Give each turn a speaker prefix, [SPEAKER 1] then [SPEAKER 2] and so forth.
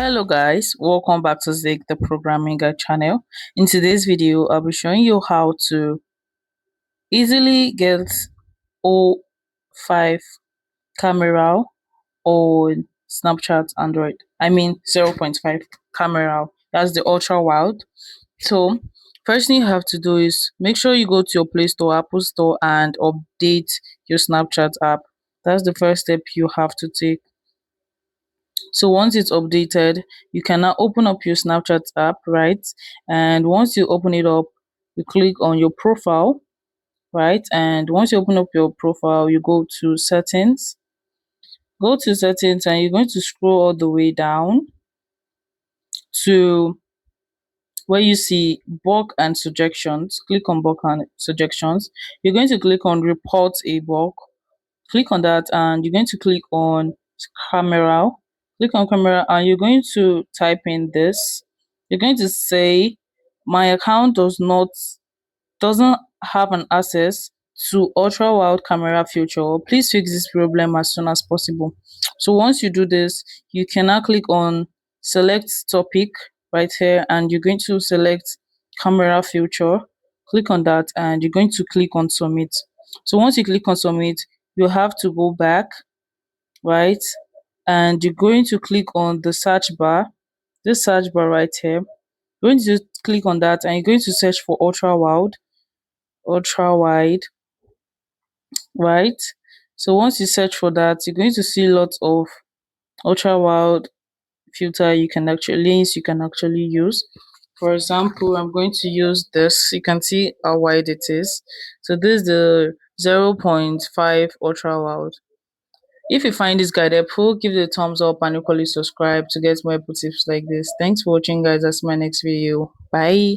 [SPEAKER 1] Hello guys, welcome back to Zig the Programming Guide channel. In today's video, I'll be showing you how to easily get O5 camera on Snapchat Android. I mean 0.5 camera. That's the ultra wide. So first thing you have to do is make sure you go to your Play Store, Apple Store, and update your Snapchat app. That's the first step you have to take. So once it's updated, you can now open up your Snapchat app, right? And once you open it up, you click on your profile, right? And once you open up your profile, you go to settings. Go to settings and you're going to scroll all the way down to where you see bulk and suggestions. Click on bulk and suggestions. You're going to click on report a bulk. Click on that and you're going to click on camera. Click on camera and you're going to type in this. You're going to say my account doesn't have an access to ultra wide camera feature. Please fix this problem as soon as possible. So once you do this, you can now click on select topic right here and you're going to select camera feature. Click on that and you're going to click on submit. So once you click on submit, you have to go back, right? And you're going to click on the search bar, this search bar right here. You're going to click on that and you're going to search for ultra wide, right? So once you search for that, you're going to see lots of ultra wide filter you can actually use. For example, I'm going to use this. You can see how wide it is. So this is the 0.5 ultra wide. If you find this guide helpful, give it a thumbs up and equally subscribe to get more helpful tips like this. Thanks for watching guys. That's my next video. Bye.